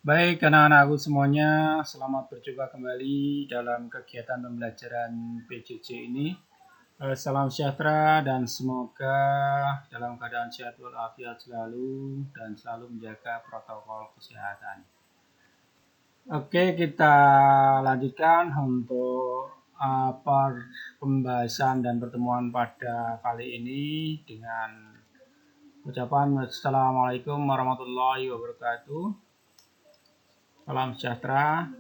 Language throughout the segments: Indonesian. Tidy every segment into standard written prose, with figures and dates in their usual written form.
Baik, anak-anakku semuanya, selamat berjumpa kembali dalam kegiatan pembelajaran PJJ ini. Salam sejahtera dan semoga dalam keadaan sehat walafiat selalu dan selalu menjaga protokol kesehatan. Oke, kita lanjutkan untuk pembahasan dan pertemuan pada kali ini dengan ucapan Assalamualaikum warahmatullahi wabarakatuh. Salam sejahtera.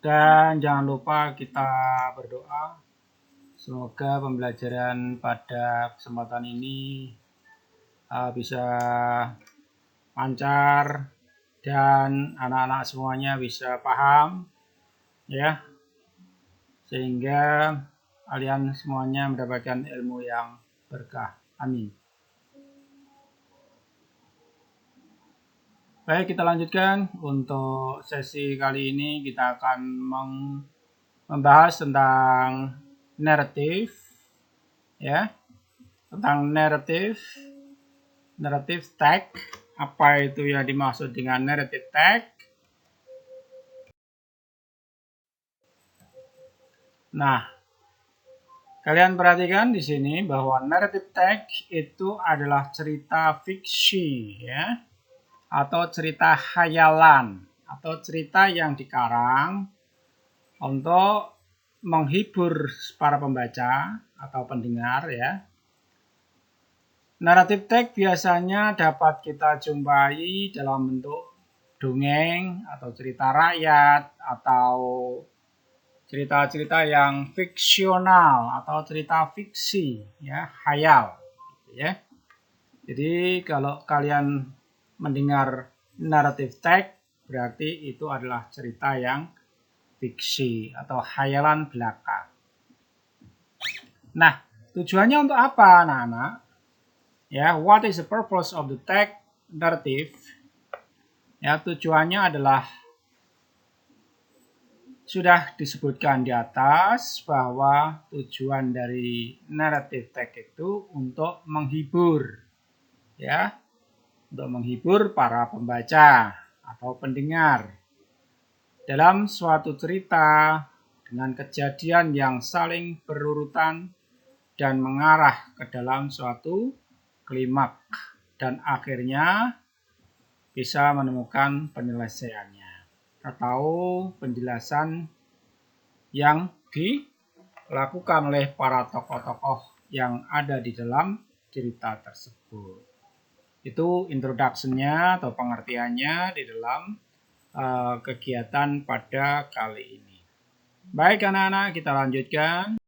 Dan jangan lupa kita berdoa semoga pembelajaran pada kesempatan ini bisa lancar dan anak-anak semuanya bisa paham ya, sehingga kalian semuanya mendapatkan ilmu yang berkah. Amin. Baik, kita lanjutkan. Untuk sesi kali ini kita akan membahas tentang naratif, ya, tentang naratif tag. Apa itu yang dimaksud dengan narrative tag? Nah, kalian perhatikan di sini bahwa narrative tag itu adalah cerita fiksi, ya, atau cerita khayalan, atau cerita yang dikarang untuk menghibur para pembaca atau pendengar, ya. Naratif tag biasanya dapat kita jumpai dalam bentuk dongeng atau cerita rakyat atau cerita-cerita yang fiksional atau cerita fiksi, ya, khayal, ya. Jadi kalau kalian mendengar naratif tag berarti itu adalah cerita yang fiksi atau khayalan belaka. Nah, tujuannya untuk apa, anak-anak? Ya, what is the purpose of the tag narrative? Ya, tujuannya adalah sudah disebutkan di atas bahwa tujuan dari narrative tag itu untuk menghibur, ya, untuk menghibur para pembaca atau pendengar dalam suatu cerita dengan kejadian yang saling berurutan dan mengarah ke dalam suatu klimaks dan akhirnya bisa menemukan penyelesaiannya atau penjelasan yang dilakukan oleh para tokoh-tokoh yang ada di dalam cerita tersebut. Itu introduction-nya atau pengertiannya di dalam kegiatan pada kali ini. Baik anak-anak, kita lanjutkan.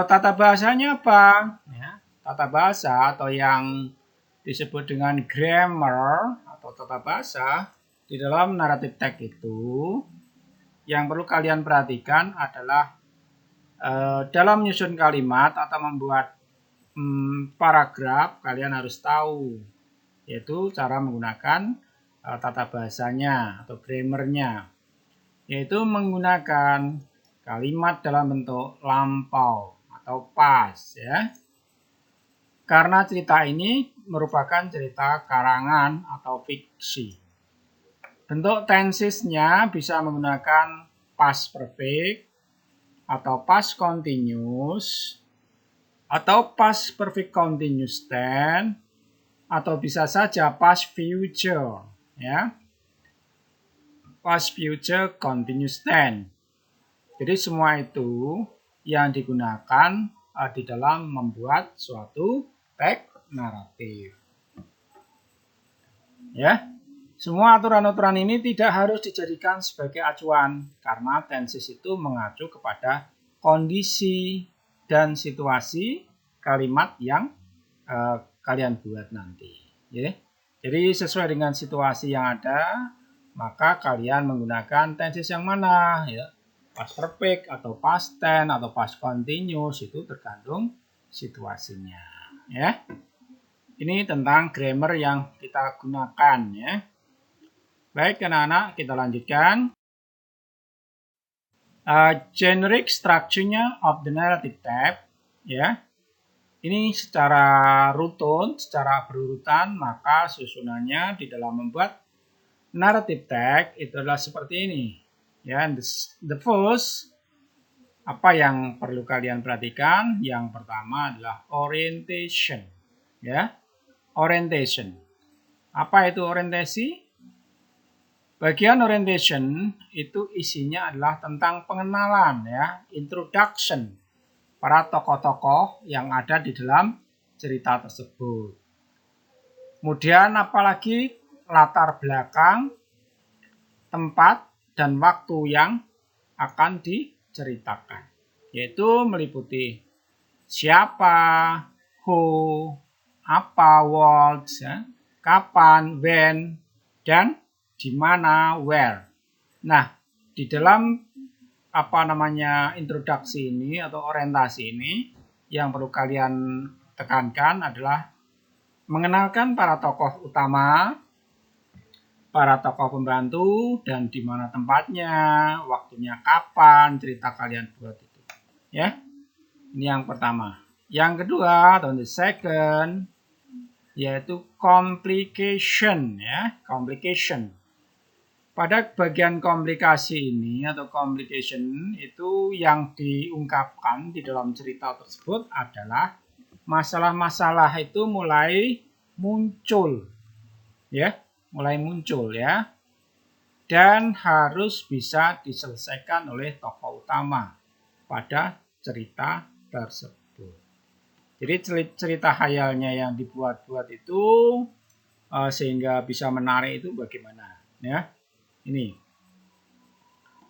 Tata bahasanya apa? Ya, tata bahasa atau yang disebut dengan grammar atau tata bahasa di dalam naratif tag itu yang perlu kalian perhatikan adalah dalam menyusun kalimat atau membuat paragraf kalian harus tahu, yaitu cara menggunakan tata bahasanya atau grammarnya, yaitu menggunakan kalimat dalam bentuk lampau atau past, ya. Karena cerita ini merupakan cerita karangan atau fiksi. Bentuk tensesnya bisa menggunakan past perfect atau past continuous atau past perfect continuous tense atau bisa saja past future, ya. Past future continuous tense. Jadi semua itu yang digunakan di dalam membuat suatu tag naratif. Ya. Semua aturan-aturan ini tidak harus dijadikan sebagai acuan karena tenses itu mengacu kepada kondisi dan situasi kalimat yang kalian buat nanti. Ya. Jadi sesuai dengan situasi yang ada, maka kalian menggunakan tenses yang mana, ya. Past perfect atau past tense atau past continuous itu tergantung situasinya, ya. Ini tentang grammar yang kita gunakan, ya. Baik anak-anak, kita lanjutkan. Generic structure-nya of the narrative tag, ya. Ini secara runtun, secara berurutan, maka susunannya di dalam membuat narrative text itu adalah seperti ini. Ya, the first, apa yang perlu kalian perhatikan? Yang pertama adalah orientation. Ya, orientation. Apa itu orientasi? Bagian orientation itu isinya adalah tentang pengenalan, ya, introduction para tokoh-tokoh yang ada di dalam cerita tersebut. Kemudian apalagi latar belakang, tempat, dan waktu yang akan diceritakan. Yaitu meliputi siapa, who, apa, what, ya, kapan, when, dan di mana, where. Nah, di dalam introduksi ini atau orientasi ini yang perlu kalian tekankan adalah mengenalkan para tokoh utama, para tokoh pembantu, dan di mana tempatnya, waktunya kapan, cerita kalian buat itu. Ya, ini yang pertama. Yang kedua atau the second yaitu complication, ya, complication. Pada bagian komplikasi ini atau complication itu yang diungkapkan di dalam cerita tersebut adalah masalah-masalah itu mulai muncul, ya, dan harus bisa diselesaikan oleh tokoh utama pada cerita tersebut. Jadi cerita khayalnya yang dibuat-buat itu sehingga bisa menarik itu bagaimana, ya. Ini.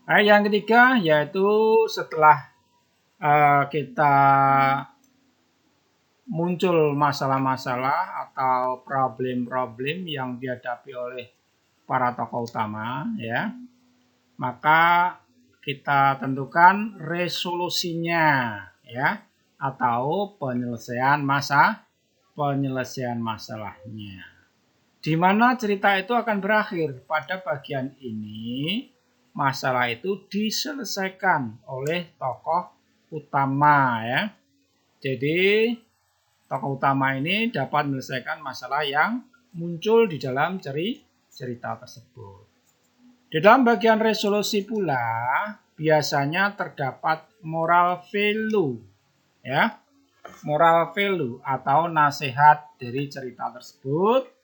Nah, yang ketiga yaitu setelah kita muncul masalah-masalah atau problem-problem yang dihadapi oleh para tokoh utama, ya, maka kita tentukan resolusinya, ya, atau penyelesaian masalahnya. Di mana cerita itu akan berakhir. Pada bagian ini, masalah itu diselesaikan oleh tokoh utama, ya. Jadi, tokoh utama ini dapat menyelesaikan masalah yang muncul di dalam cerita tersebut. Di dalam bagian resolusi pula, biasanya terdapat moral value, ya. Moral value atau nasihat dari cerita tersebut,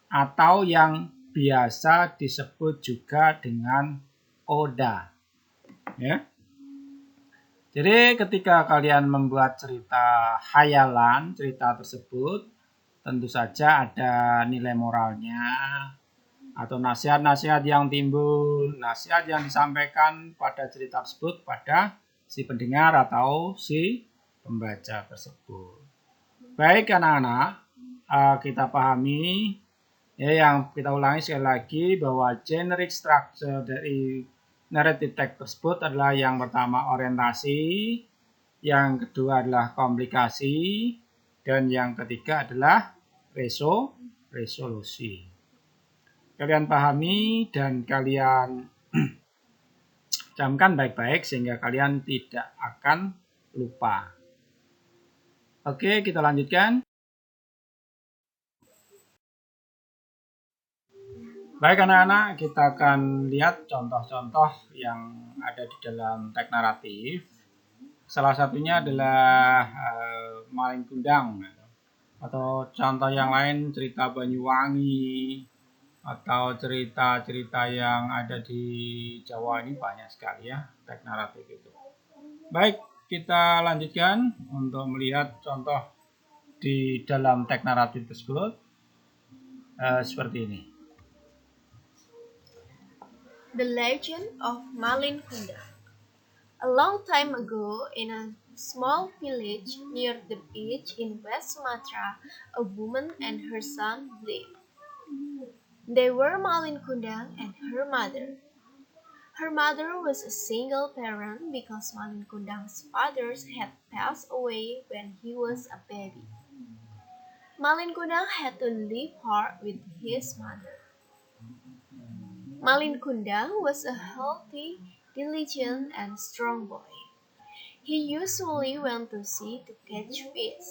atau yang biasa disebut juga dengan oda, ya. Jadi ketika kalian membuat cerita khayalan, cerita tersebut tentu saja ada nilai moralnya atau nasihat-nasihat yang timbul, nasihat yang disampaikan pada cerita tersebut pada si pendengar atau si pembaca tersebut. Baik anak-anak, kita pahami. Ya, yang kita ulangi sekali lagi bahwa generic structure dari narrative text tersebut adalah yang pertama orientasi, yang kedua adalah komplikasi, dan yang ketiga adalah resolusi. Kalian pahami dan kalian camkan baik-baik sehingga kalian tidak akan lupa. Oke, kita lanjutkan. Baik anak-anak, kita akan lihat contoh-contoh yang ada di dalam teks naratif. Salah satunya adalah Malin Kundang, atau contoh yang lain cerita Banyuwangi, atau cerita-cerita yang ada di Jawa ini banyak sekali, ya, teks naratif itu. Baik, kita lanjutkan untuk melihat contoh di dalam teks naratif tersebut seperti ini. The Legend of Malin Kundang. A long time ago, in a small village near the beach in West Sumatra, a woman and her son lived. They were Malin Kundang and her mother. Her mother was a single parent because Malin Kundang's father had passed away when he was a baby. Malin Kundang had to live hard with his mother. Malin Kundang was a healthy, diligent, and strong boy. He usually went to sea to catch fish.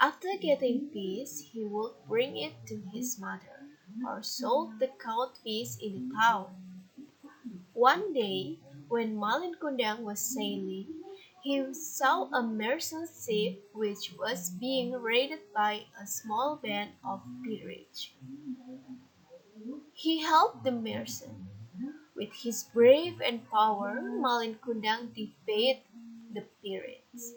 After getting peace, he would bring it to his mother, or sold the codfish in the town. One day, when Malin Kundang was sailing, he saw a merchant ship which was being raided by a small band of pirates. He helped the merchant. With his brave and power, Malin Kundang defeated the pirates.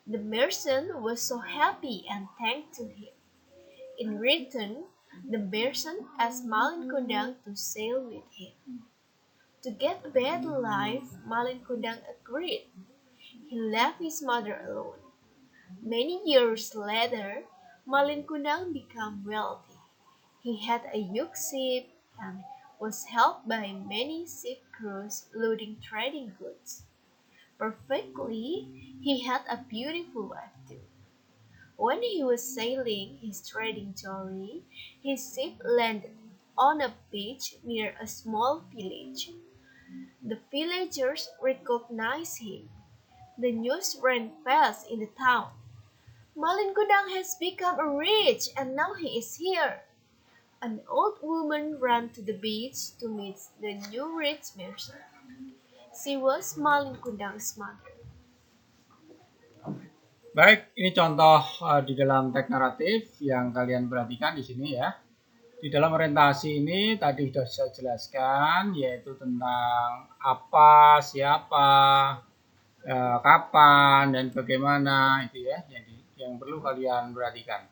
The merchant was so happy and thanked to him. In return, the merchant asked Malin Kundang to sail with him. To get a better life, Malin Kundang agreed. He left his mother alone. Many years later, Malin Kundang became wealthy. He had a huge ship and was helped by many ship crews loading trading goods. Perfectly, he had a beautiful wife too. When he was sailing his trading dory, his ship landed on a beach near a small village. The villagers recognized him. The news ran fast in the town. Malin Kundang has become rich and now he is here. An old woman ran to the beach to meet the new rich merchant. She was Malin Kundang's mother. Baik, ini contoh di dalam teks naratif yang kalian perhatikan di sini ya. Di dalam orientasi ini tadi sudah saya jelaskan, yaitu tentang apa, siapa, kapan, dan bagaimana itu ya, yang perlu kalian perhatikan.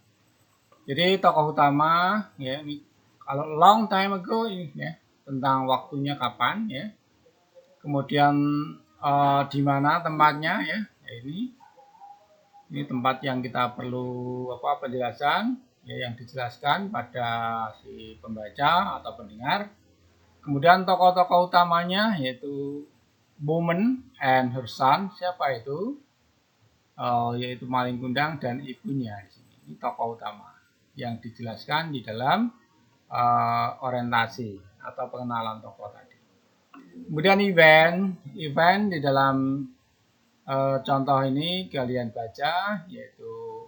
Jadi tokoh utama ya, ini kalau long time ago ini ya, tentang waktunya kapan ya. Kemudian di mana tempatnya ya, ini tempat yang kita perlu penjelasan ya, yang dijelaskan pada si pembaca atau pendengar. Kemudian tokoh-tokoh utamanya yaitu woman and her son. Siapa itu? Yaitu Malin Kundang dan ibunya di sini. Ini tokoh utama yang dijelaskan di dalam orientasi atau pengenalan tokoh tadi. Kemudian event di dalam contoh ini kalian baca, yaitu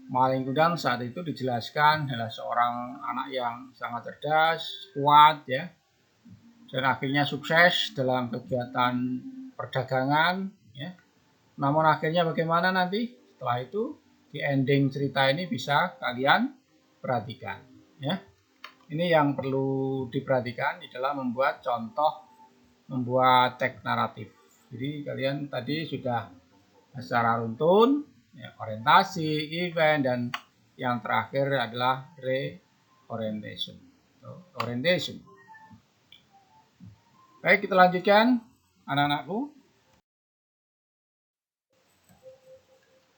Malin Kundang saat itu dijelaskan adalah seorang anak yang sangat cerdas, kuat ya, dan akhirnya sukses dalam kegiatan perdagangan ya. Namun akhirnya bagaimana nanti setelah itu di ending cerita ini bisa kalian perhatikan ya. Ini yang perlu diperhatikan di dalam membuat teks naratif. Jadi kalian tadi sudah secara runtun ya, orientasi, event, dan yang terakhir adalah reorientation. Baik, kita lanjutkan anak-anakku.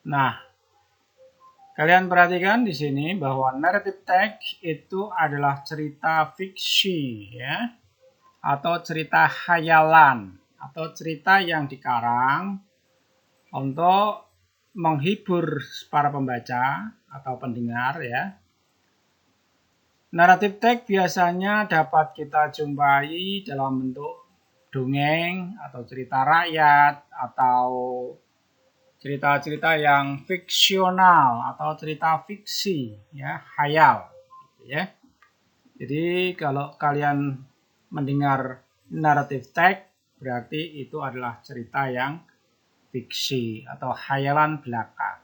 Nah, kalian perhatikan di sini bahwa narrative text itu adalah cerita fiksi ya, atau cerita khayalan, atau cerita yang dikarang untuk menghibur para pembaca atau pendengar ya. Naratif teks biasanya dapat kita jumpai dalam bentuk dongeng atau cerita rakyat atau cerita-cerita yang fiksional atau cerita fiksi ya, khayal ya. Jadi kalau kalian mendengar naratif teks berarti itu adalah cerita yang fiksi atau khayalan belaka.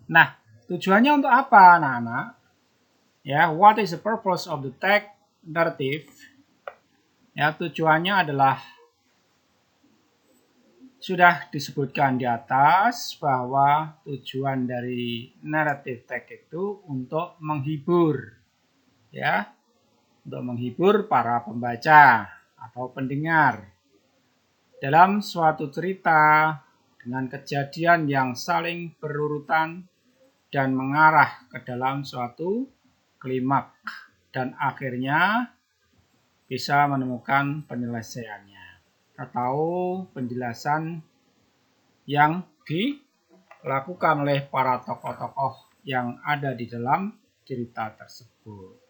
Nah, tujuannya untuk apa anak-anak? Ya, what is the purpose of the text narrative? Ya, tujuannya adalah sudah disebutkan di atas bahwa tujuan dari naratif text itu untuk menghibur ya, untuk menghibur para pembaca atau pendengar dalam suatu cerita dengan kejadian yang saling berurutan dan mengarah ke dalam suatu klimaks dan akhirnya bisa menemukan penyelesaiannya atau penjelasan yang dilakukan oleh para tokoh-tokoh yang ada di dalam cerita tersebut.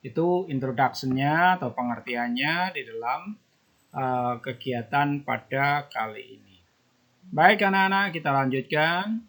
Itu introduction-nya atau pengertiannya di dalam kegiatan pada kali ini. Baik anak-anak, kita lanjutkan.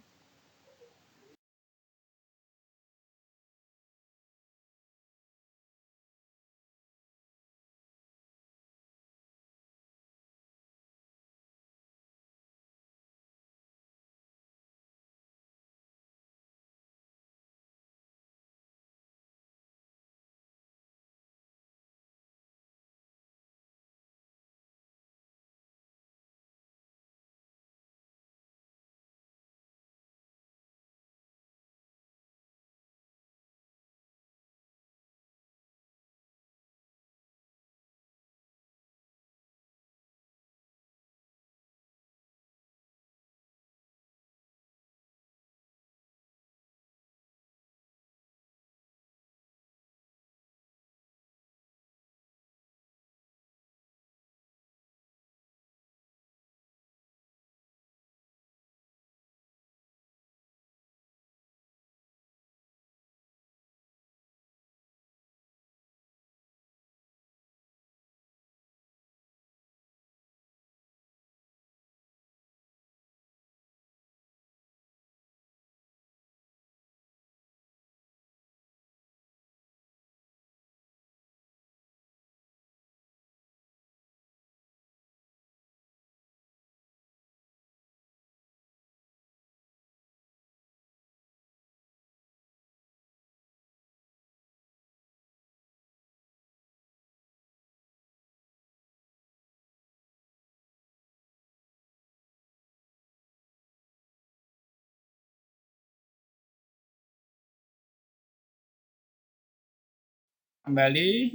Kembali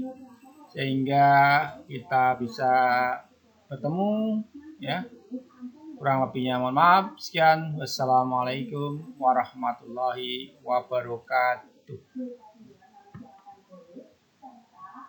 sehingga kita bisa bertemu ya. Kurang lebihnya mohon maaf. Sekian. Wassalamualaikum warahmatullahi wabarakatuh.